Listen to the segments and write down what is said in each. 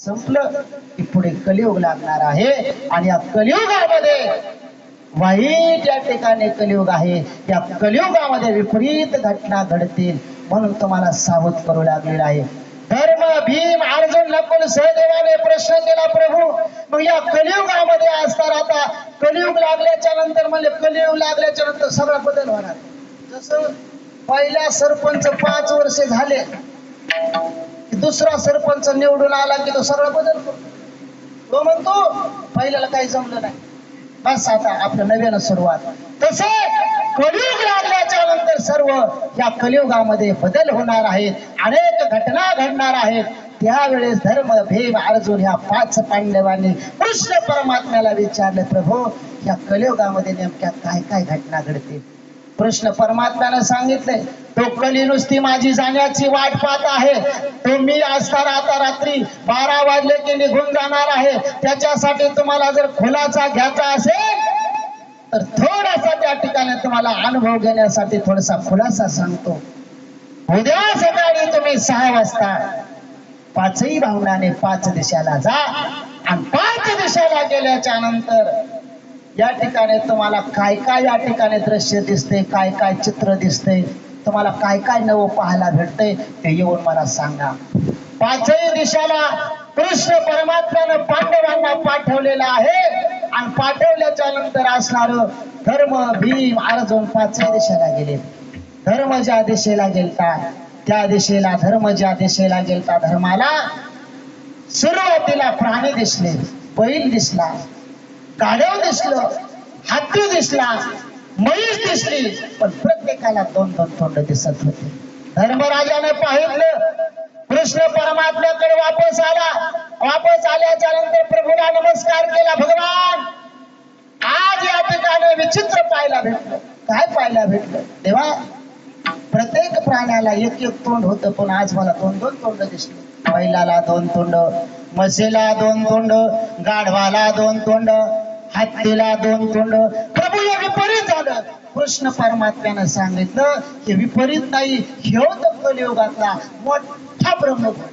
संपलं की पुढे कलियुग लागणार आहे आणि या कलियुगामध्ये वाईट या ठिकाणी कलियुग आहे. या कलियुगामध्ये विपरीत घटना घडतील म्हणून तुम्हाला सावध करू लागलेला आहे. धर्म भीम अर्जुन नकुल सहदेवाने प्रश्न केला, प्रभू मग या कलियुगामध्ये असणार आता कलियुग लागल्याच्या नंतर म्हणजे कलियुग लागल्याच्या नंतर सगळा बदल होणार. जसं पहिला सरपंच 5 वर्ष झाले दुसरा सरपंच निवडून आला की तो सगळा बदल करतो. तो म्हणतो पहिल्याला काही जमलं नाही, बस आता आपल्या नव्यानं सुरुवात. तसे कलियुग लागल्याच्या नंतर सर्व या कलियुगामध्ये बदल होणार आहेत, अनेक घटना घडणार आहेत. त्यावेळेस धर्म भीम अर्जुन ह्या 5 पांडवांनी कृष्ण परमात्म्याला विचारले, प्रभू या कलियुगामध्ये नेमक्या काय काय घटना घडतील. कृष्ण परमात्म्याने सांगितले, तो कली नुसती माझी जाण्याची वाट पाहत आहे. तो मी असताना आता रात्री 12 वाजले की निघून जाणार आहे. त्याच्यासाठी तुम्हाला जर खुलासा घ्यायचा असेल तर थोडासा त्या ठिकाणी तुम्हाला अनुभव घेण्यासाठी थोडासा खुलासा सांगतो. उद्या सकाळी तुम्ही 6 वाजता 5ही भावनाने 5 दिशाला जा आणि 5 दिशाला गेल्याच्या नंतर या ठिकाणी तुम्हाला काय काय या ठिकाणी दृश्य दिसते, काय काय चित्र दिसते, तुम्हाला काय काय नवं पाहायला भेटते ते येऊन मला सांगा. 5ही दिशाला कृष्ण परमात्म्यानं पांडवांना पाठवलेलं आहे आणि पाठवल्याच्या नंतर असणार धर्म भीम अर्जुन 5ही दिशेला गेले. धर्म ज्या दिशेला गेलता त्या दिशेला ज्या दिशेला गेलता धर्माला सुरुवातीला प्राणी दिसले, बैल दिसला, गाढव दिसलं, हत्ती दिसला, म्हैस दिसली, पण प्रत्येकाला 2-2 तोंड दिसत होते. धर्मराजाने पाहिलं, कृष्ण परमात्म्याकडे वापस आला. वापस आल्याच्या नंतर प्रभूला नमस्कार केला, भगवान आज या ठिकाणी विचित्र पाहायला भेटलं. काय पाहायला भेटलं देवा? प्रत्येक प्राण्याला 1-1 तोंड होतं, पण आज मला 2-2 तोंड दिसले. बैलाला 2 तोंड, म्हशीला 2 तोंड, गाढवाला 2 तोंड, हत्तीला 2 तोंड. प्रभू हे विपरीत झालं. कृष्ण परमात्म्यानं सांगितलं हे विपरीत नाही, हे तर कलियुगातला मोठा ब्रह्मघोड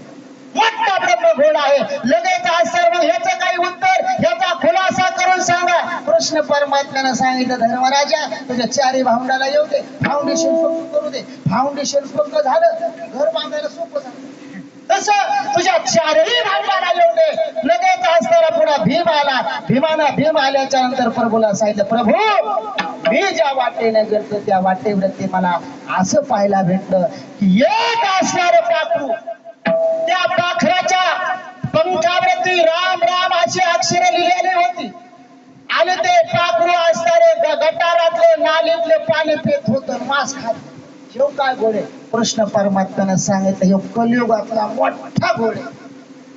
आहे. लगेच सर्व ह्याचं काही उत्तर ह्याचा खुलासा करून सांगा. कृष्ण परमात्म्यानं सांगितलं, धर्मराजा तुझ्या 4ही भावंडाला येऊ दे, फाउंडेशन पक्क करू दे. फाउंडेशन पक्क झालं, घर बांधायला सोपं झालं. तसं तुझ्या 4ही भावंडाला येऊ दे. लगेच असताना पुन्हा भीम आला. भीम आल्याच्या नंतर प्रभूला सांगितलं, प्रभू मी ज्या वाटेने गेलो त्या वाटेवरती मला असं पाहायला भेटलं की एक असणार पाखरू, त्या पाखराच्या पंखावरती राम राम अशी अक्षरे लिहिलेली होती आणि ते पाखरू असणारे गटारातले नालीतले पाणी पित होत, मांस खात. ह्यो काय घोडे? कृष्ण परमात्म्यानं सांगितलं ह्यो कलियुगातला मोठा घोडे,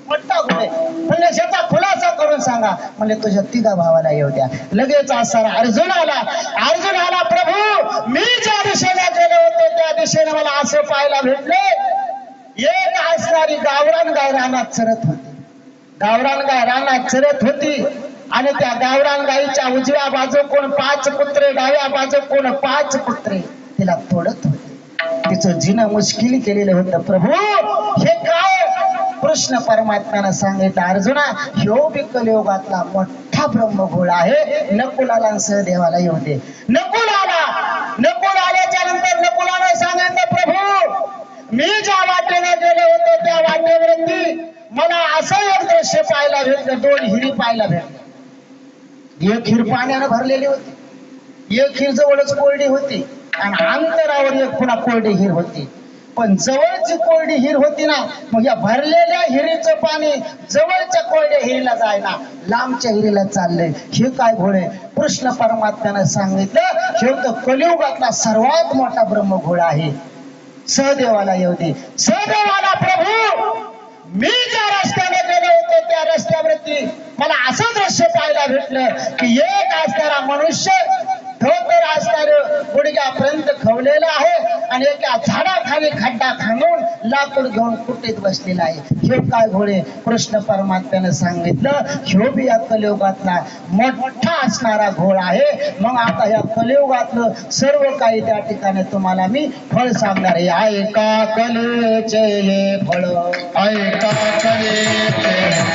मोठा घोडे. म्हणजे त्याचा खुलासा करून सांगा. म्हणजे तुझ्या 3 भावाला येऊ द्या. लगेच असताना अर्जुन आला, प्रभू मी ज्या दिशेला गेले होते त्या दिशेने मला असं पाहायला भेटले, एक असणारी गावरान गाय रानात चरत होती आणि त्या गावरान गायीच्या उजव्या बाजू कोण 5 कुत्रे, डाव्या बाजू कोण 5 कुत्रे तिला तोडत होते. तिचं जिणं मुश्किल केलेलं होतं. प्रभू हे काय? कृष्ण परमात्म्यानं सांगितलं, अर्जुना ह्यो बी कलियुगातला मोठा ब्रह्मघोड आहे. नकुलाला सहदेवाला येऊ दे. नकुल आल्याच्या नंतर नकुलाने सांगितलं, प्रभू मी ज्या वाटेने गेले होते त्या वाटेवरती मला असं एक दृश्य पाहायला भेटलं. 2 हिरी पाहायला भेटल्या. एक हिर पाण्यानं भरलेली होती, एक हिर जवळच कोरडी होती आणि अंतरावर एक पुन्हा कोरडी हिर होती. पण जवळची कोरडी हिर होती ना, मग या भरलेल्या हिरीचं पाणी जवळच्या कोरड्या हिरीला जायना, लांबच्या हिरीला चाललंय. हे काय घोडे? कृष्ण परमात्म्यानं सांगितलं हे तर कलियुगातला सर्वात मोठा ब्रह्मघोड आहे. सहदेवाला येऊ दे. सहदेवाला, प्रभू मी ज्या रस्त्याने गेले होते त्या रस्त्यावरती मला असं दृश्य पाहायला भेटलं की एक असणारा मनुष्य धोतर असणार गुडघ्यापर्यंत खवलेला आहे आणि एका झाडाखाली खड्डा खांदून लाकूड घेऊन कुटीत बसलेला आहे. हे काय घोडे? कृष्ण परमात्म्यानं सांगितलं ह्यो बी या कलियुगातला मोठा असणारा घोड आहे. मग आता या कलियुगातलं सर्व काही त्या ठिकाणी तुम्हाला मी फळ सांगणार आहे. ऐका कलेचे फळ, ऐका कलेचे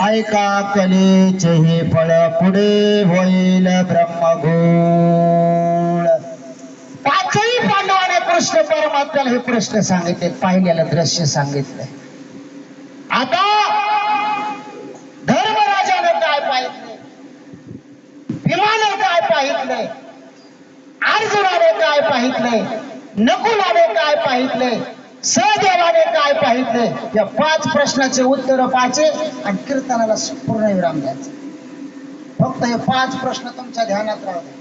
ऐका कलेचे हे फळ पुढे होईल ब्रह्मगोळ. पाचही पांडवाने कृष्ण परमात्म्याला हे प्रश्न सांगितले, पाहिलेलं दृश्य सांगितलंय. आता धर्मराजानं काय पाहिजे, भीमाने काय पाहिजे, अर्जुनाने काय पाहिजे, नकुलाने काय पाहिजे, सहदेवाने काय पाहिजे, या 5 प्रश्नाचे उत्तर पाचे आणि कीर्तनाला पूर्ण विराम द्यायचा. फक्त हे 5 प्रश्न तुमच्या ध्यानात राहू दे.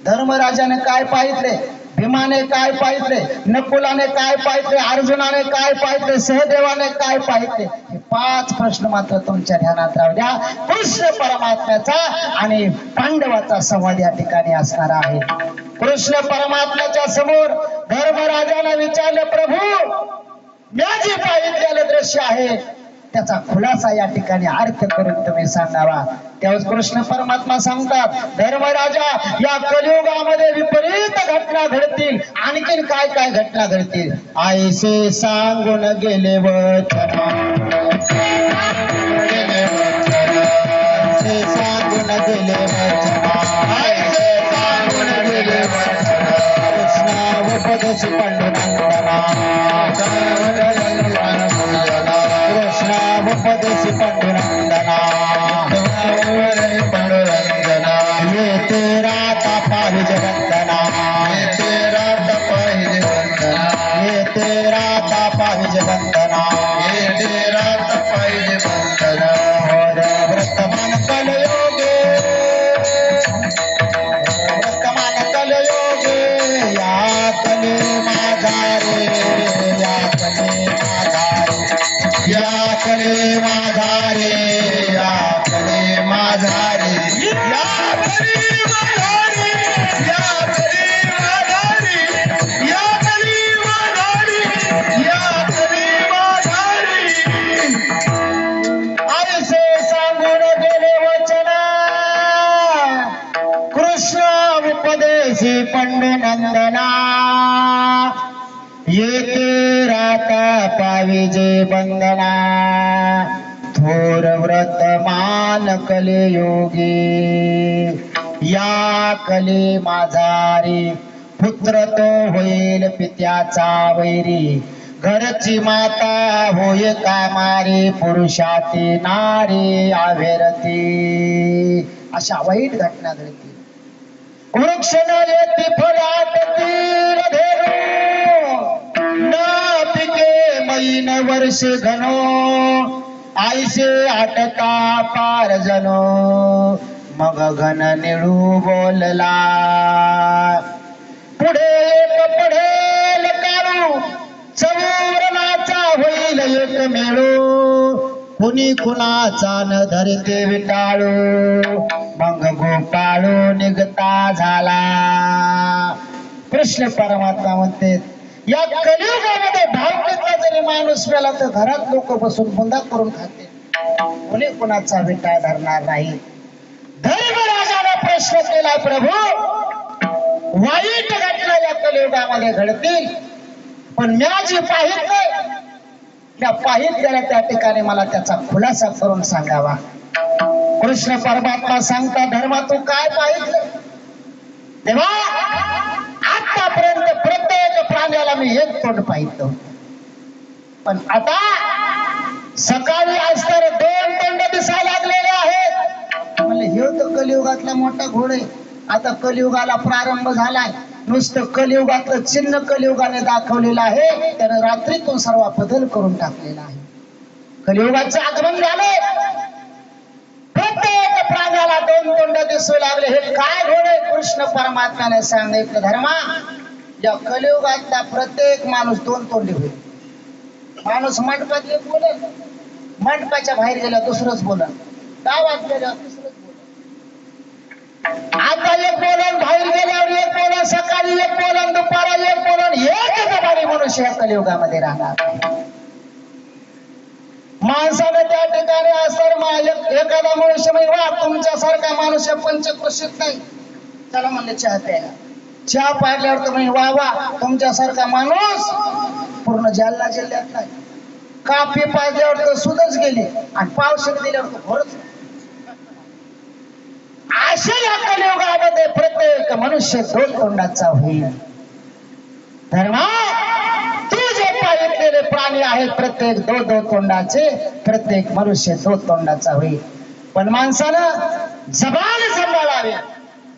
धर्मराजाने काय पाहिजे, भीमाने काय पाहिजे, नकुलाने काय पाहिजे, अर्जुनाने काय पाहिजे, सहदेवाने काय पाहिजे, हे 5 प्रश्न मात्र तुमच्या ध्यानात राहू द्या. कृष्ण परमात्म्याचा आणि पांडवाचा संवाद या ठिकाणी असणार आहे. कृष्ण परमात्म्याच्या समोर धर्मराजाने विचारलं, प्रभू मी जे पाहिलेलं दृश्य आहे त्याचा खुलासा या ठिकाणी अर्थ करून तुम्ही सांगावा. त्यावेळेस कृष्ण परमात्मा सांगतात, धर्मराजा या कलियुगामध्ये विपरीत घटना घडतील. आणखीन काय काय घटना घडतील, आईसे सांगून गेले वचन, सांगून गेले कृष्णावपदेशी पांडुरंगना, कृष्णावपदेशी पांडुरंगना, येते राता पाहिजे वंदना, येते राता पाहिजे वंदना, वर्तमान कलयोगे, वर्तमान कलयोगे, या कले माझा रे, या कले माझा रे, या कले माझा रे, या कले माझा रे, या कले माझा रे, या कले माझा रे, या कले माझा रे, या कले माझा रे. आईसे सांगून गेले वचना, कृष्ण उपदेशी पंडुनंदना, येते राता पाविजे बंदना, थोर व्रतमान कलियोगी, या कले माझारी, पुत्र तो होईल पित्याचा वैरी, घरची माता होय कामारी, पुरुषाती नारी आवेरती. अशा वाईट घटना घडतील. वृक्ष न येती फळातील धेनु, न पिके मैन वर्ष घनो, आईसे आटता पार जनो, मग घन निळू बोलला, पुढे एक पडेल काळू, सौरनाचा होईल एक मेळू, कुणी कुणाचा न धरते विटाळू, मग गोपाळू निघता झाला. कृष्ण परमात्मा म्हणते, या कलियुगामध्ये भावकीतला जरी माणूस मेला तर घरात लोक बसून बुंदा करून खाते, कुणी कुणाचा विटाळ धरणार नाही. धर्मराजाने प्रश्न केला, प्रभू वाईट घटना या कलियुगामध्ये घडतील, पण म्या जे पाहिजे त्या पाहिजेला त्या ठिकाणी मला त्याचा खुलासा करून सांगावा. कृष्ण परमात्मा सांगता, धर्मा तू काय पाहिजे, तेव्हा आतापर्यंत प्रत्येक प्राण्याला मी एक तोंड पाहिलं, पण आता सकाळी असतर 2 तोंड दिसायला लागलेले आहेत. म्हणजे हे तर कलियुगातला मोठा घोड आहे. आता कलियुगाला प्रारंभ झालाय, नुसतं कलियुगातलं चिन्ह कलियुगाने दाखवलेलं आहे, त्यानं रात्रीतून सर्व बदल करून टाकलेला आहे. कलियुगाचं आगमन झाले, प्रत्येक प्राण्याला 2 तोंड दिसू लागले. हे काय घोडे, कृष्ण परमात्म्याने सांगितलं, धर्मा या कलियुगातला प्रत्येक माणूस 2 तोंडी होईल. माणूस मंडपात एक बोलेल, मंडपाच्या बाहेर गेला दुसरंच बोलल, गावात गेल्यावर तिसरंच बोलल, आता एक बोलून बाहेर गेल्यावर एक बोलून, सकाळी एक बोलून, दुपारा एक बोलून, एक जबानी मनुष्य या कलियुगामध्ये राहणार. माणसाने त्या ठिकाणी असर एखादा मनुष्य म्हणजे वा तुमच्यासारखा माणूस पंचकृषीत नाही, चला म्हणले चहा प्यायला, चहा पाडल्यावर तर म्हणजे वा वा तुमच्यासारखा माणूस पूर्ण जालना जिल्ह्यात नाही. कापी पाजल्यावर तर सुदच गेली आणि पावसाने दिल्यावर तर भरच. अशा या कलियुगामध्ये प्रत्येक मनुष्य दोन तोंडाचा होईल. धर्मा तू जे पाहिलेले प्राणी आहेत प्रत्येक दोन तोंडाचे, प्रत्येक मनुष्य दोन तोंडाचा होईल. पण माणसानं जबान सांभाळावी.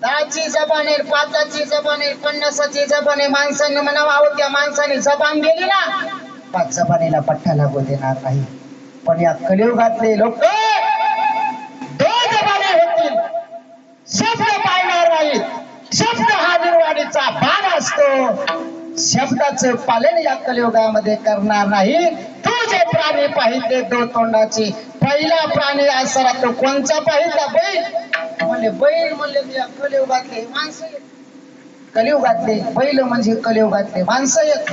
10ची जबान आहे, 5ची जबान आहे, 50ची जबान आहे. माणसानं म्हणावं अहो त्या माणसाने जबान दिली ना 5 जबानीला पट्टा लागू देणार नाही. पण या कलियुगातले लोक 2 जबानी होतील, शब्द पाळणार नाहीत. शब्द हा निर्वाणीचा बाण असतो. शब्दाचं पालन या कलियुगामध्ये करणार नाही. तू जे प्राणी पाहिजे 2 तोंडाचे, पहिला प्राणी असला तो कोणचा पाहिला? बैल. म्हणले बैल म्हणले या कलियुगातले माणसं आहेत. कलियुगातले बैल म्हणजे कलियुगातले माणसं आहेत.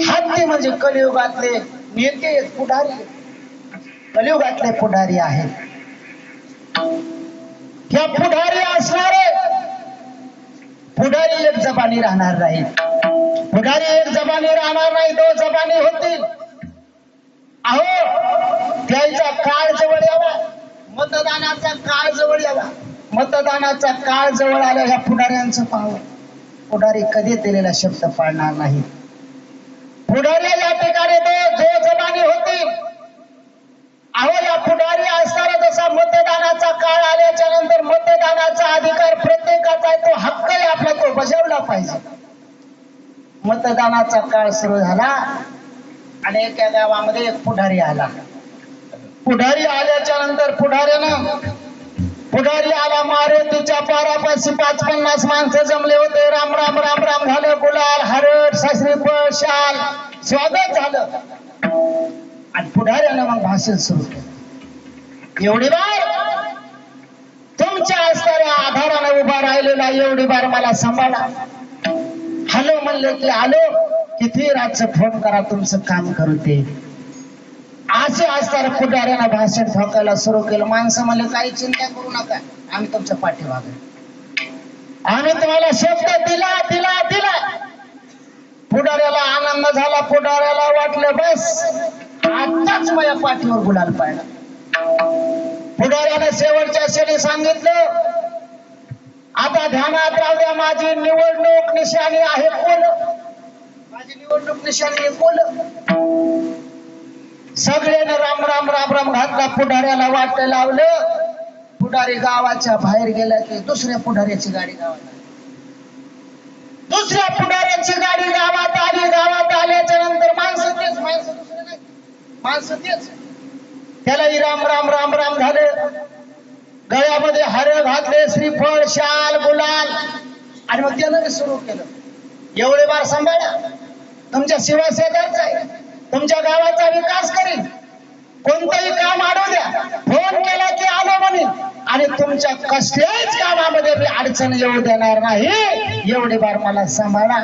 हत्ती म्हणजे कलियुगातले नेते आहेत, पुढारी आहेत. कलियुगातले पुढारी आहेत. ह्या पुढारी असणारे पुढारी एक जबानी राहणार नाही. पुढारी एक जबानी राहणार नाही, 2 जबानी होतील. अहो त्याचा काळ जवळ यावा, मतदानाचा काळ जवळ यावा. मतदानाचा काळ जवळ आला ह्या पुढाऱ्यांचं पाहू. पुढारी कधी दिलेला शब्द पाळणार नाही. पुढारी या ठिकाणी 2 जबानी होतील. अहो या पुढारी असणारा जसा मतदानाचा काळ आल्याच्या नंतर मतदानाचा अधिकार प्रत्येकाचा आहे, तो हक्क आहे आपला, तो बजावला पाहिजे. मतदानाचा काळ सुरू झाला आणि एका गावामध्ये एक पुढारी आला. पुढारी आल्याच्या नंतर पुढारी आला. मारुतीच्या पारापाशी 5-50 माणसं जमले होते. राम राम राम राम झालं. गुलाल हरड शास्त्रीफळ शाल स्वागत झालं. आणि पुढाऱ्यानं मग भाषण सुरू केलं. एवढी बार तुमच्या असणाऱ्या आधारानं उभा राहिलेला, एवढी बार मला सांभाळा. हॅलो म्हणले की आलो, किती रातचं फोन करा तुमचं काम करू ते. असे असणाऱ्या पुढाऱ्यानं भाषण ठोकायला सुरू केलं. माणसं म्हणले काही चिंता करू नका, आम्ही तुमच्या पाठीमागे, आम्ही तुम्हाला शब्द दिला दिला दिला. पुढाऱ्याला आनंद झाला. पुढाऱ्याला वाटलं बस आताच माझ्या पाठीवर गुलाल पाडला. पुढाऱ्याने शेवटच्या क्षणी सांगितलं आता ध्यानात राहू द्या, माझी निवडणूक निशाणी आहे कोल. माझी निवडणूक निशाणी आहे कोल. सगळ्याने राम राम राम राम घातला. पुढाऱ्याला वाट लावलं. पुढारी गावाच्या बाहेर गेला की दुसऱ्या पुढाऱ्याची गाडी गावात आली. दुसऱ्या पुढाऱ्याची गाडी गावात आली. गावात आल्याच्या नंतर माणसं तेच, माणसं दुसरे नाही, माणसं तेच. त्यालाही राम राम राम राम झालं. गळ्यामध्ये हार घातले, श्रीफळ शाल गुलाल. आणि मग त्यानं सुरू केलं, एवढे बार सांभाळा, तुमच्या शिवाय शेजारचा आहे, तुमच्या गावाचा विकास करीन, कोणतंही काम आणू द्या, फोन केला की आलो म्हणेन, आणि तुमच्या कसल्याच कामामध्ये मी अडचण येऊ देणार नाही. एवढे बार मला सांभाळा.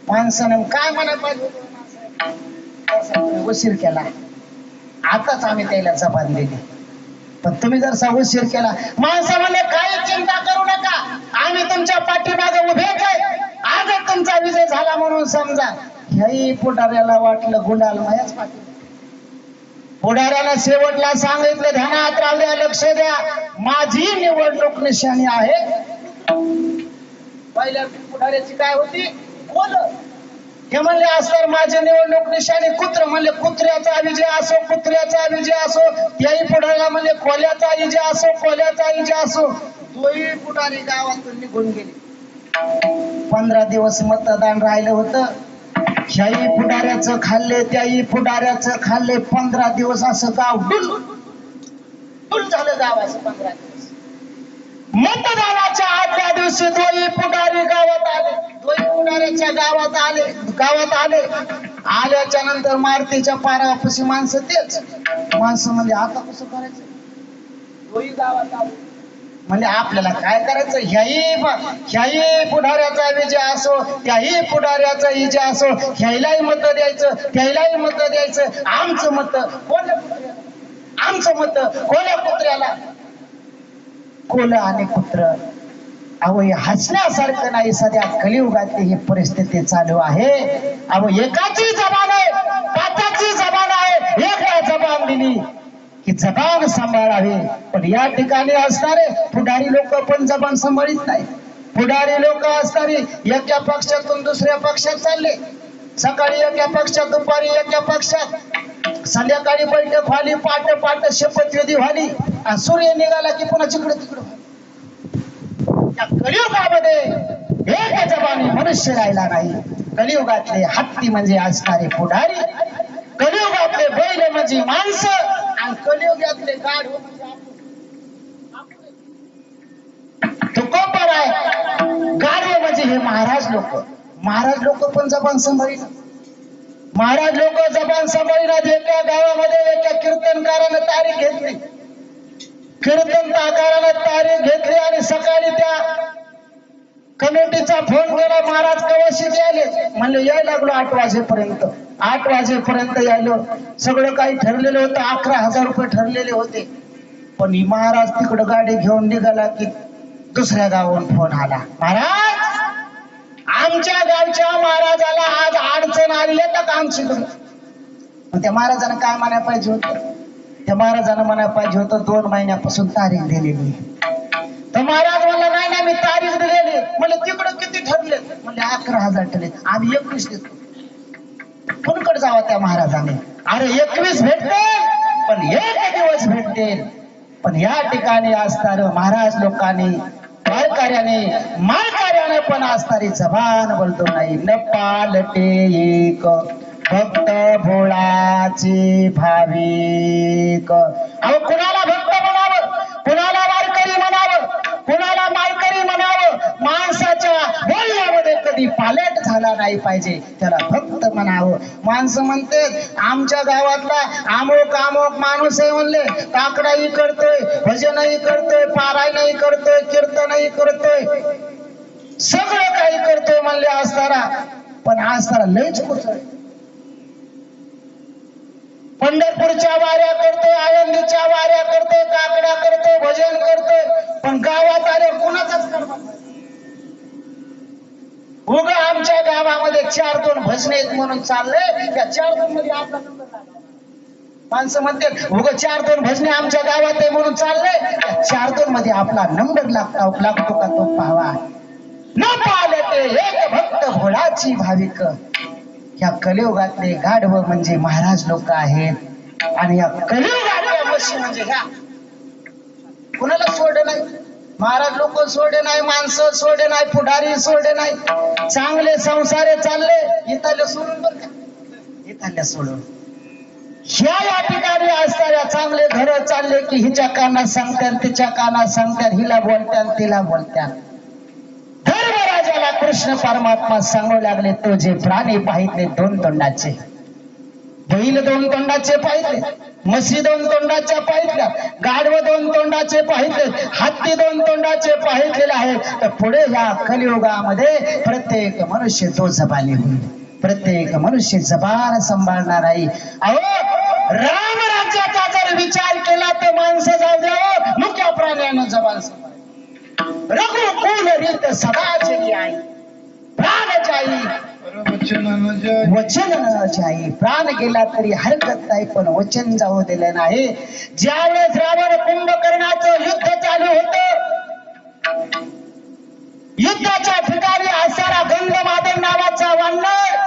माणसानं काय म्हणत पाहिजे, उशीर केला, आताच आम्ही त्याला जबान दिली, पण तुम्ही जर उशीर केला. माणसं म्हणले काही चिंता करू नका, आम्ही तुमच्या पाठीमागे उभेच आहे, आजच तुमचा विजय झाला म्हणून समजा. ह्याही पुढाऱ्याला वाटलं गुलाल माझ्याच पाठी. पुढाऱ्याला शेवटला सांगितलं ध्यानात राहू द्या, लक्ष द्या, माझी निवडणूक निशाणी आहे. पहिल्या पुढाऱ्याची काय होती? कोल. हे म्हणले असणार माझी निवडणूक निशाणी कुत्र. म्हणले कुत्र्याचा विजय असो, कुत्र्याचा विजय असो. याही पुढाऱ्याला म्हणले कोल्याचा विजय असो, कोल्याचा विजय असो. तोही पुढारी गावातून निघून गेले. 15 दिवस मतदान राहिलं होतं. ह्याही पुढाऱ्याचं खाल्ले, त्याही पुढाऱ्याचं खाल्ले. 15 दिवस असं गाव डुल झालं. गाव असं 15 दिवस. मतदानाच्या आदल्या दिवशी दोन्ही पुढारी गावात आले. दोन्ही पुढाऱ्याच्या गावात आले. आल्याच्या नंतर मारुतीच्या पारापाशी माणसं तेच. माणसं म्हणजे आता कसं करायचं? दोन्ही गावात आले. म्हणजे आपल्याला काय करायचं? ह्याही पुढाऱ्याचा विजय असो, त्याही पुढाऱ्याचा विजय असो, ह्यालाही मत द्यायचं, त्यालाही मत द्यायचं. आमचं मत कोण्या पुढाऱ्याला? आमचं मत कोण्या कुत्र्याला? कोल आणि कुत्र. अहो हे हसण्यासारखं नाही. सध्या कलियुगातली ही परिस्थिती चालू आहे. अहो एकाची जबान आहे, पाचाची जबान आहे. एकदा जबान दिली की जबान सांभाळावी. पण या ठिकाणी असणारे पुढारी लोक पण जबान सांभाळीत नाही. पुढारी लोक असणारी एका पक्षातून दुसऱ्या पक्षात चालले. सकाळी एका पक्षात, दुपारी एका पक्षात, संध्याकाळी बैठक व्हाली, पाट शपथविधी व्हाली, सूर्य निघाला की पुन्हा जिकडे तिकडे. या कलियुगामध्ये एक जबानी मनुष्य राहिला नाही. कलियुगातले हत्ती म्हणजे असणारे पुढारी, कलियुगातले बैल म्हणजे माणसं, आणि कलियुगातले गाढव म्हणजे तुकोपर आहे. गाढव म्हणजे हे महाराज लोक. महाराज लोक पण जबान सांभाळीना. महाराज लोक जबान सांभाळीनात. एका गावामध्ये एका कीर्तनकारानं तारीख घेतली. कीर्तनकारानं तारीख घेतली आणि सकाळी त्या कमिटीचा फोन केला, महाराज कवाशी आले. म्हणले यायला लागलो 8 वाजेपर्यंत. 8 वाजेपर्यंत यायलो. सगळं काही ठरलेलं होतं. 11,000 रुपये ठरलेले होते. पण महाराज तिकडं गाडी घेऊन निघाला की दुसऱ्या गावाहून फोन आला, महाराज आमच्या गावच्या महाराजाला आज अडचण आली तर आमची. त्या महाराजांना काय म्हणायला पाहिजे होतं? त्या महाराजांना म्हणायला पाहिजे होतं 2 महिन्यापासून तारीख दिलेली. तर महाराज म्हणला नाही मी तारीख दिलेली. म्हणजे तिकडं किती ठरले? म्हणजे 11,000 ठरले. आम्ही 21 देतो. कुणकडे जावा त्या महाराजांनी? अरे 21 भेटते पण 1 दिवस भेटते. पण या ठिकाणी असणार महाराज लोकांनी मालकार्याने पण असणारी जबान बोलतो नाही. न पालटे एक भक्त भोळाचे भाविक. अहो कुणाला भक्त म्हणावं, कुणाला वारकरी म्हणावं, कुणाला मालकरी म्हणावं? माणसाच्या बोलण्यामध्ये कधी पालट झाला नाही पाहिजे. त्याला भक्त म्हणावं. माणसं म्हणते आमच्या गावातला अमोक माणूस आहे. म्हणले काकडाही करतोय, भजनही करतोय, पारायणही करतोय, कीर्तनही करतोय, सगळं काही करतोय म्हणले असताना. पण असताना लयच कुठं पंढरपूरच्या वाऱ्या करतोय, आळंदीच्या वाऱ्या करतोय, काकड्या करतोय, भजन करतोय. पण गावात आले कुणाचाच करतो. उगा आमच्या गावामध्ये 4-2 भजने आहेत म्हणून चाललंय. त्या 4-2 मध्ये आपला नंबर लागला. माणसं म्हणते उगा 4-2 भजने आमच्या गावात आहे म्हणून चाललंय. त्या 4-2 मध्ये आपला नंबर लागतो का तो पाहावा. न पालते एक भक्त भोळाची भाविक. या कलियुगातले गाढव म्हणजे महाराज लोक आहेत. आणि या कलियुगातल्या म्हशी म्हणजे ह्या. कुणाला सोडे नाही. महाराज लोक सोडे नाही, माणसं सोडे नाही, पुढारी सोडे नाही. चांगले संसारे चालले इथल्या सोडून. बरं का इथल्या सोडून या ठिकाणी असणाऱ्या चांगले घर चालले की हिच्या कानात सांगतात, तिच्या कानात सांगतात, हिला बोलतात, तिला बोलतात. धर्मराजाला कृष्ण परमात्मा सांगू लागले तो जे प्राणी पाहितले 2 तोंडाचे, बैल 2 तोंडाचे पाहितले, म्हशी 2 तोंडाच्या पाहितल्या, गाढव 2 तोंडाचे पाहितले, हत्ती 2 तोंडाचे पाहितलेले आहेत. तर पुढे या कलियुगामध्ये प्रत्येक मनुष्य 2 जबानी होईल. प्रत्येक मनुष्य जबान सांभाळणार आहे. अहो रामराज्याचा जर विचार केला तर माणसं जाऊ द्या, मुख्य प्राण्यानं जबान सांभाळ. रघुकुल रीत सदाची आई, प्राण जाई वचन न जाई. प्राण गेला तरी हरकत नाही पण वचन जाऊ दिलं नाही. ज्यावेळेस रावण कुंभकर्णाचं युद्ध चालू होतं, युद्धाच्या ठिकाणी असणारा गंधमादन नावाचा वानर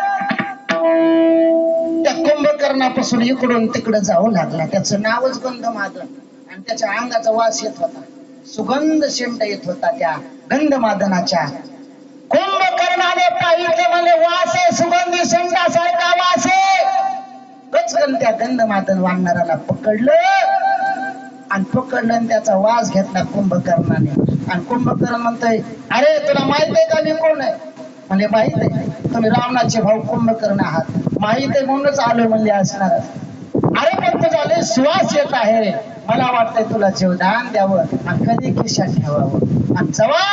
त्या कुंभकर्णापासून इकडून तिकडे जाऊ लागला. त्याचं नावच गंधमादन आणि त्याच्या अंगाचा वास येत होता, सुगंध शेंट येत होता त्या गंधमादनाच्या. कुंभकर्णाने पाहिजे म्हणजे वास आहे, सुगंधी शेंटासारखा वास आहे. गचकन त्या गंधमादन वानराला पकडलं आणि त्याचा वास घेतला कुंभकर्णाने. आणि कुंभकर्ण म्हणतोय अरे तुला माहित आहे का मी कोण आहे? म्हणजे माहित आहे, तुम्ही रावणाचे भाऊ कुंभकर्ण आहात. माहित आहे म्हणूनच आलो म्हणले असणार. अरे पण तुझा लय सुवास येत आहे, मला वाटतंय तुला जीवदान द्यावं आणि कधी खिशात ठेवावं. आणि जेव्हा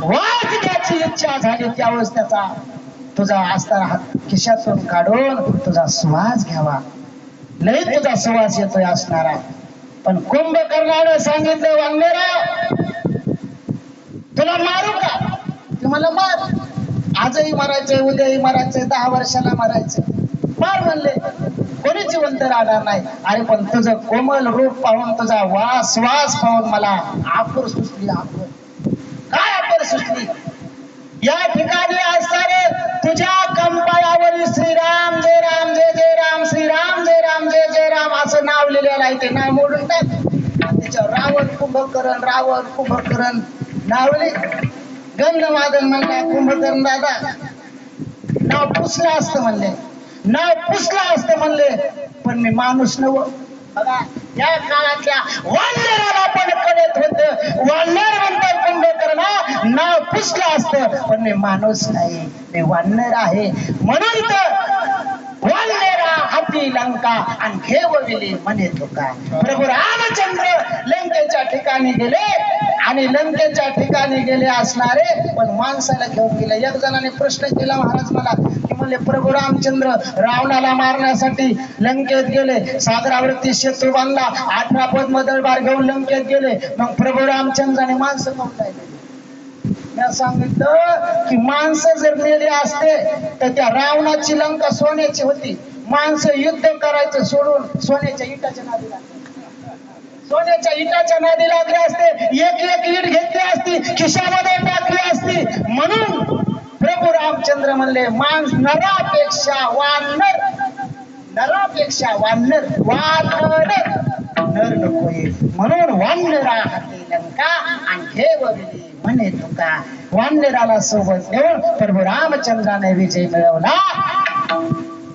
वास घ्यायची इच्छा झाली त्यावेळेस त्याचा तुझा असताना हात खिशातून काढून तुझा सुवास घ्यावा. लय तुझा सुवास येतोय असणारा. पण कुंभकर्णाने सांगितलं वानरा तुला मारू का? ते मला मार, आजही मारायचंय, उद्याही मारायचंय, 10 वर्षाला मारायचंय, मार म्हणले. कोणी जिवंत राहणार नाही. अरे पण तुझं कोमल रूप पाहून, तुझा वास पाहून मला आपर सुचली. काय आपर सुचली? या ठिकाणी असणारे तुझ्या कंपाळावर श्रीराम जय राम जय जय राम, श्रीराम जय राम जय जय राम असं नाव लिहिलेलं आहे. ते नाव मोडून टाक. त्याच्यावर रावण कुंभकर्ण नावले. गंधमादन म्हणला कुंभकर्ण दादा, नाव पुसलं असतं म्हणले, पण मी माणूस नव. बघा या काळातल्या वानराला पण कळत होत, वानर म्हणतात कुंभकर्ण, नाव पुसलं असतं, पण मी माणूस नाही, मी वानर आहे. म्हणून तर वानरा हाती लंका आणि घेवविली म्हणे तुका. प्रभू रामचंद्र लंकेच्या ठिकाणी गेले आणि लंकेच्या ठिकाणी गेले असणारे, पण माणसाला घेऊन गेले. एक जणाने प्रश्न केला महाराज मला, की म्हणले प्रभू रामचंद्र रावणाला मारण्यासाठी लंकेत गेले, सागरावरती सेतू बांधला, 18 पद्म दरबार घेऊन लंकेत गेले, मग प्रभू रामचंद्राने माणसं कोण राहिले? मी सांगितलं की माणसं जर नेले असते तर त्या रावणाची लंका सोन्याची होती. माणसं युद्ध करायचं सोडून सोन्याच्या इटाच्या नादी लागले असते, एक एक ईट घेतली असती, खिशामध्ये टाकली असती. म्हणून प्रभू रामचंद्र म्हणले नरापेक्षा वानर नर नकोय. म्हणून वानरा हाती लंका आणि घेवविली म्हणे तुका. वानराला सोबत घेऊन प्रभू रामचंद्राने विजय मिळवला.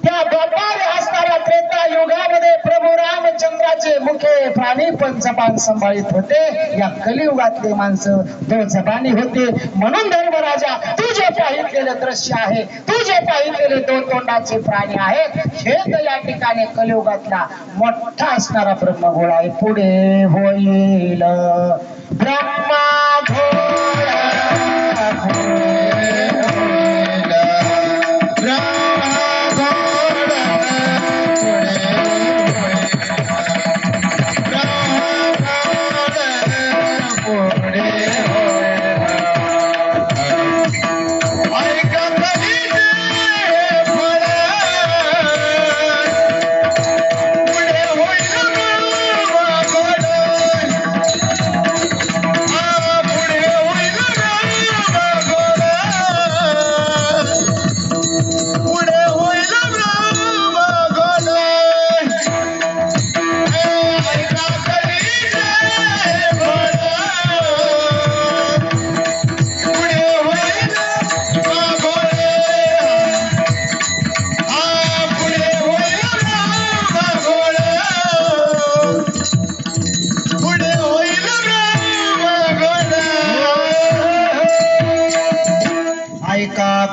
त्या व्यापारी असणाऱ्या त्रेता युगामध्ये प्रभू रामचंद्राचे मुखे प्राणी पण जबान सांभाळीत होते. या कलियुगातले माणसं 2 जबानी होते. म्हणून धर्मराजा, तू जे पाहिलेलं दृश्य आहे, तू जे पाहिलेले 2 तोंडाचे प्राणी आहेत, हे तर या ठिकाणी कलियुगातला मोठा असणारा ब्रह्मघोळ आहे. पुढे होईल ब्रह्मघोळ.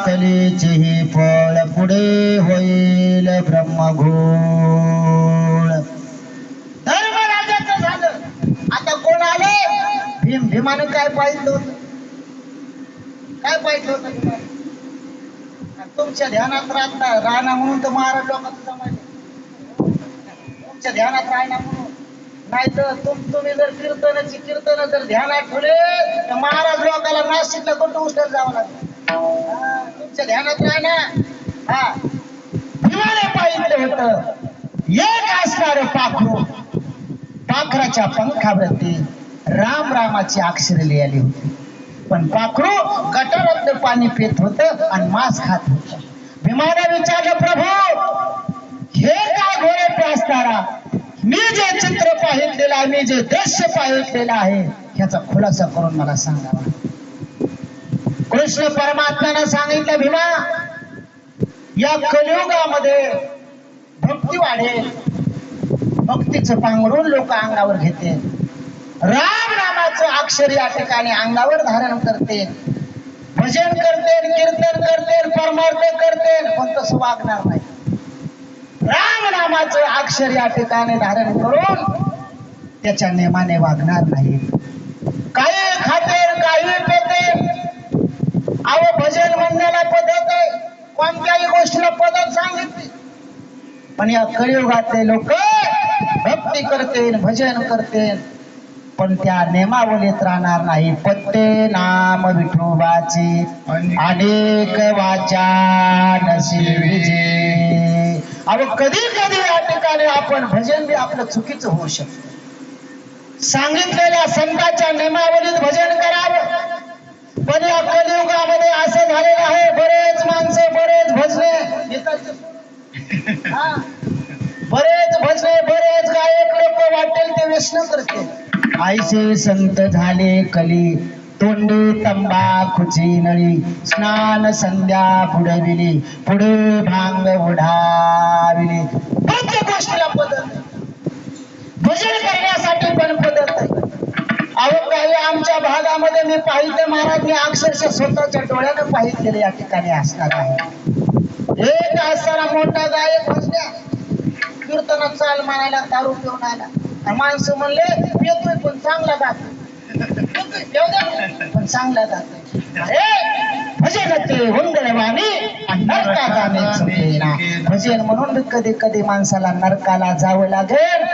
कलेचे हे फळ पुढे होईल ब्रह्मघोळ. धर्मराजाचं झालं. आता कोण आले? भीमानं काय पाहिलं होतं? तुमच्या ध्यानात राहणार म्हणून तर महाराज लोकांचं जमायचं. तुमच्या ध्यानात राहणार म्हणून, नाही तर तुम्ही जर कीर्तन जर ध्यानात ठेवले तर महाराज लोकांना नाशिकला कुठं उष्टर जावं लागतं. तुमच्या ध्यानात राहणार. भीमाने पाहिलं होतं एक असणारं पाखरू, पाखराच्या पंखावरती रामाची अक्षरे लिहिली होती. पण पाखरू गटारातलं पाणी पित होतं आणि मांस खात होतं. भीमाने विचारलं, प्रभू हे काय घोडे असणारा? मी जे चित्र पाहिलेलं आहे, मी जे दृश्य पाहिलेलं आहे, ह्याचा खुलासा करून मला सांगावा. कृष्ण परमात्म्यानं सांगितलं, भीमा या कलियुगामध्ये भक्ती वाढेल, भक्तीचं पांघरून लोक अंगावर घेते, राम नामाचं अक्षर या ठिकाणी अंगावर धारण करते, भजन करते, कीर्तन करते, परमार्थ करते, पण तसं वागणार नाही. राम नामाचं अक्षर या ठिकाणी धारण करून त्याच्या नेमाने वागणार नाही. काही खाते, काही पेते. भजन म्हणण्याला पद्धत आहे, कोणत्याही गोष्टीला पद्धत सांगितली. पण या कलियुगातले लोक भक्ती करते, भजन करते, पण त्या नेमावलीत राहणार नाही. पत्ते नाम विठोबाची अनेक वाचा नशिबीचे. अहो कधी कधी या ठिकाणी आपण भजन बी आपलं चुकीचं होऊ शकतं. सांगितलेल्या संतांच्या नेमावलीत भजन करावं, पण या कलियुगामध्ये असं झालेलं आहे, बरेच माणसं बरेच भजने बरेच भजने बरेच गायक लोक वाटेल ते व्यसन करते. आईचे संत झाले कली, तोंडी तंबाखूची नळी, स्नान संध्या बुडविली, पुढे भांग उडाविली. प्रत्येक गोष्टीला पद्धत, भजन करण्यासाठी पण पद्धत आहे. अहो काही आमच्या भागामध्ये मी पाहिजे महाराज, मी अक्षरशः स्वतःच्या डोळ्यानं पाहिलेले या ठिकाणी असणार आहे. एक असताना मोठा गायक भजन्या कीर्तनात चाल म्हणायला दारू पिऊन आला. माणसं म्हणले येतोय पण चांगला गातोय, पण चांगला गातोय. भजन ते हुंदडवाणी आणि नरका जाणे चुकेना. भजन म्हणून कधी कधी माणसाला नरकाला जावं लागेल.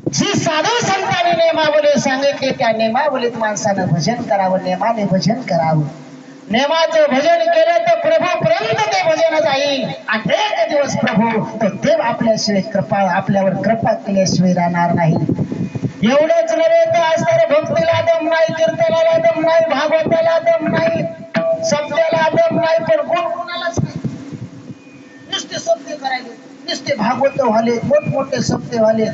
जी साधू संतांनी नेमावली सांगितली त्या नेमावलीत माणसानं भजन करावं, नेमाने भजन करावं. नेमाचं भजन केलं तर प्रभूपर्यंत ते भजन जाईल आणि एक दिवस प्रभू तो देव आपल्याशिवाय कृपा, आपल्यावर कृपा केल्याशिवाय राहणार नाही. एवढंच नव्हे तर असणारे भक्तीला दम नाही, कीर्तनाला दम नाही, भागवताला दम नाही, सत्याला दम नाही, पण गुण कोणालाच नाही. नुसते सत्य करायले, नुसते भागवत व्हाले, मोठमोठे सत्य व्हाले,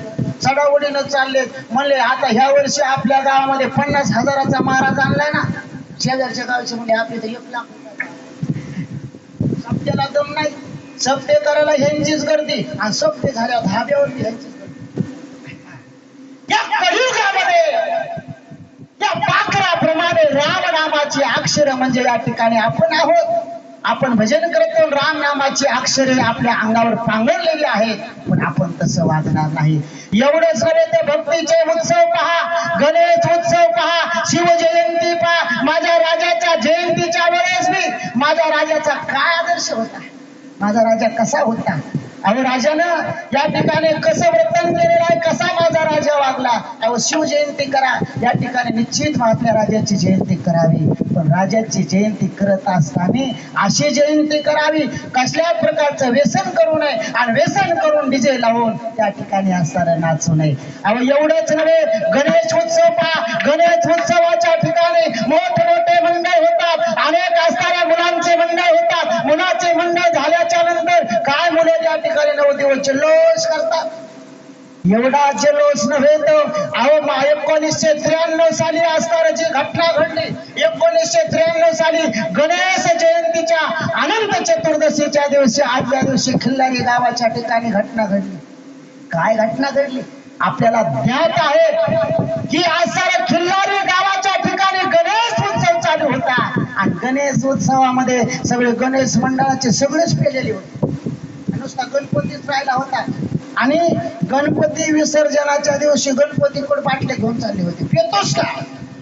चढावडीनं चाललेत. म्हणले आता ह्या वर्षी आपल्या गावामध्ये 50,000चा महाराज आणलाय ना, शेजारच्या गावचे म्हणजे आपले तर 1 लाख रुपये. सत्याला दम नाही, सत्य करायला ह्यांचीच गर्दी आणि सत्य झाल्या धाब्यावरती ह्यांचीच गर्दी. या कलियुगामध्ये या पाखराप्रमाणे राम नामाची अक्षर म्हणजे या ठिकाणी आपण आहोत. आपण भजन करतो, राम नामाची अक्षरे आपल्या अंगावर पांघरलेली आहेत, पण आपण तसं वागणार नाही. एवढंच नव्हे तर भक्तीचे उत्सव पहा, गणेश उत्सव पहा, शिवजयंती पहा. माझ्या राजाच्या जयंतीच्या वेळेस मी माझ्या राजाचा काय आदर्श होता, माझा राजा कसा होता. अहो राजानं या ठिकाणी कसं वर्तन केलेलं आहे, कसा माझा राजा वागला. अहो शिवजयंती करा, या ठिकाणी निश्चित आपल्या राजाची जयंती करावी, पण राजाची जयंती करत असताना अशी जयंती करावी कसल्या प्रकारचं व्यसन करू नये आणि व्यसन करून डीजे लावून त्या ठिकाणी असताना नाचू नये. अहो एवढंच नव्हे, गणेश उत्सव पहा, गणेश उत्सवाच्या ठिकाणी मोठमोठे मंडळ होतात, अनेक असणाऱ्या मुलांचे मंडळ होतात. मुलाचे मंडळ झाल्याच्या नंतर काय मुले त्या ठिकाणी 9 दिवस जल्लोष करतात. एवढा जल्लोष नव्हे तर अहो 1993 साली असणारी जी घटना घडली, 1993 साली गणेश जयंतीच्या अनंत चतुर्दशीच्या दिवशी आदल्या दिवशी खिल्लारी गावाच्या ठिकाणी घटना घडली. काय घटना घडली आपल्याला ज्ञात आहे की असणाऱ्या खिल्लारी गावाच्या ठिकाणी गणेश उत्सव चालू होता आणि गणेश उत्सवामध्ये सगळे गणेश मंडळाचे सगळेच पेलेले होते. नुसता गणपतीच राहिला होता आणि गणपती विसर्जनाच्या दिवशी गणपतीकडे बाटले घेऊन चालले होते. पेतोस का,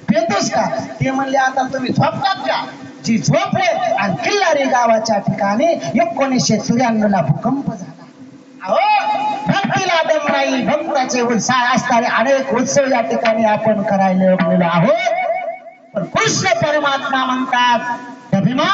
पेतोस का? ते म्हणले आता तुम्ही झोपतात का? जी झोपले. आणि किल्लारी गावाच्या ठिकाणी 1993 ला भूकंप झाला. अहो भक्तीला दम नाही, भक्ताचे उत्साह असणारे अनेक उत्सव या ठिकाणी आपण करायला लागलेलो आहोत. पण कृष्ण परमात्मा म्हणतात भीमा,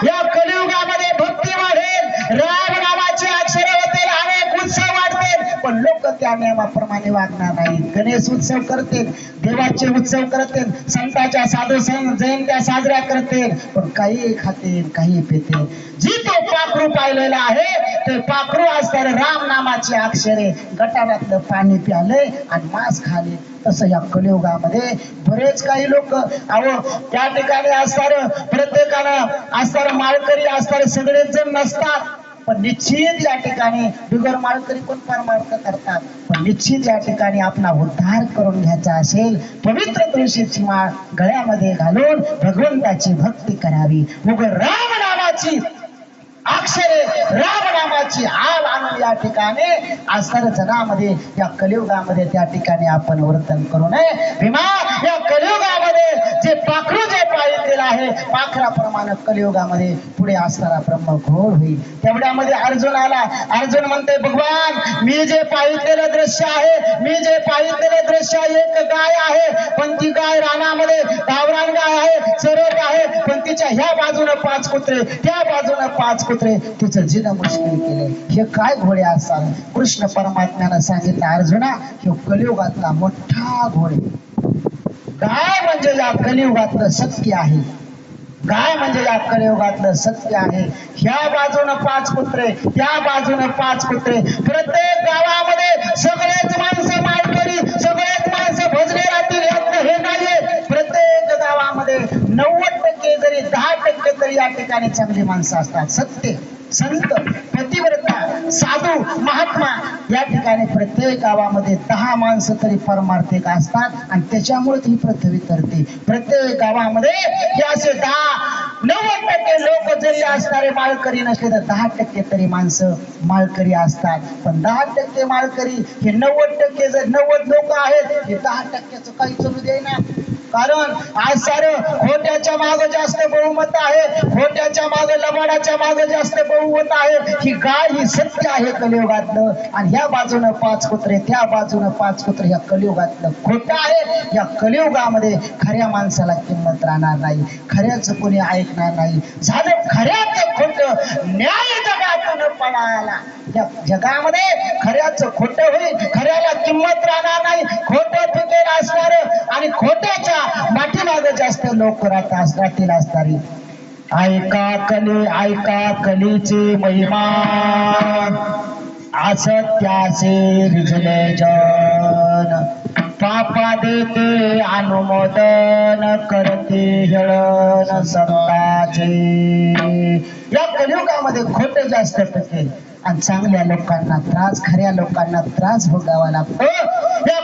या कलियुगामध्ये भक्ती वाढेल, राम नामाची अक्षरे होतील, अनेक उत्सव वाढतील, पण लोक त्या नियमाप्रमाणे वागणार नाही. गणेश उत्सव करतील, देवाचे उत्सव करतील, संतांच्या साधू जयंत्या साजऱ्या करतील, पण काही खातील, काही पितील. जी तो पाखरू पाहिलेला आहे ते पाखरू असणारे राम नामाची अक्षरे गटारातलं पाणी प्याले आणि मांस खाले. तसं या कलियुगामध्ये बरेच काही लोक अहो त्या ठिकाणी असणार, प्रत्येकानं असणार माळकरी असणारे सगळेच जण नसतात, पण निश्चित या ठिकाणी बिगर माळकरी पण परमार्थ करतात. पण निश्चित या ठिकाणी आपला उद्धार करून घ्यायचा असेल, पवित्र तुळशीची माळ गळ्यामध्ये घालून भगवंताची भक्ती करावी. मग राम नामाची अक्षरे, राम नामाची आल आणून या ठिकाणी असणाऱ्या जनामध्ये या कलियुगामध्ये त्या ठिकाणी आपण वर्तन करू नये. भीमा, या कलियुगामध्ये जे पाखरू जे पाहिलेलं आहे, पाखराप्रमाणे कलियुगामध्ये पुढे असणारा ब्रह्म घोर होईल. तेवढ्यामध्ये अर्जुन आला. अर्जुन म्हणते भगवान, मी जे पाहिलेलं दृश्य आहे, मी जे पाहिलेलं दृश्य आहे, एक ह्या बाजूनं 5 कुत्रे, त्या बाजूनं 5 कुत्रे, तिचं जिणं मुश्किल केले. हे काय घोडे असतात? कृष्ण परमात्म्यानं सांगितलं, अर्जुना, हे कलियुगातला मोठा घोडे. गाय म्हणजे या कलियुगातलं सत्य आहे. गाय म्हणजे या कलियुगातलं सत्य आहे. ह्या बाजूनं 5 कुत्रे, त्या बाजूनं 5 कुत्रे. प्रत्येक गावामध्ये सगळेच माणसं माळकरी, सगळेच माणसं भजने राहतील यातलं हे नाहीये. प्रत्येक गावामध्ये 90% जरी 10% तरी या ठिकाणी चांगली माणसं असतात. सत्य, संत, पतिव्रता, साधू, महात्मा या ठिकाणी प्रत्येक गावामध्ये 10 माणसं तरी परमार्थिक असतात आणि त्याच्यामुळे ही पृथ्वी तरते. प्रत्येक गावामध्ये हे असे 10-90% लोक जरी असणारे माळकरी नसले तर 10% तरी माणसं माळकरी असतात. पण 10% माळकरी हे 90% जर 90 लोक आहेत, हे 10%चं काही चलू देईना. कारण आज सारं खोट्याच्या मागे जास्त बहुमत आहे, खोट्याच्या मागे, लबाडाच्या मागे जास्त बहुमत आहे. ही गाय ही सत्य आहे कलियुगातलं. आणि ह्या बाजूनं 5 कुत्रे, त्या बाजूनं 5 कुत्रे, ह्या कलियुगातलं खोटं आहे. या कलियुगामध्ये खऱ्या माणसाला किंमत राहणार नाही, खऱ्याचं कोणी ऐकणार नाही. झालं खऱ्याचं खोटं, न्याय जगातून पळाला. या जगामध्ये खऱ्याचं खोटं होईल, खऱ्याला किंमत राहणार नाही. खोटं फिकेल असणार आणि खोट्याच्या पाठीमागे जास्त लोक राहतील असणारी. ऐका कलीची महिमा, असत्याचे रिझले जन. पापा देते अनुमोदन, करते हेळन संताचे. या कलियुगामध्ये खोटे जास्त पिकेल आणि चांगल्या लोकांना त्रास, खऱ्या लोकांना त्रास भोगावा लागतो. या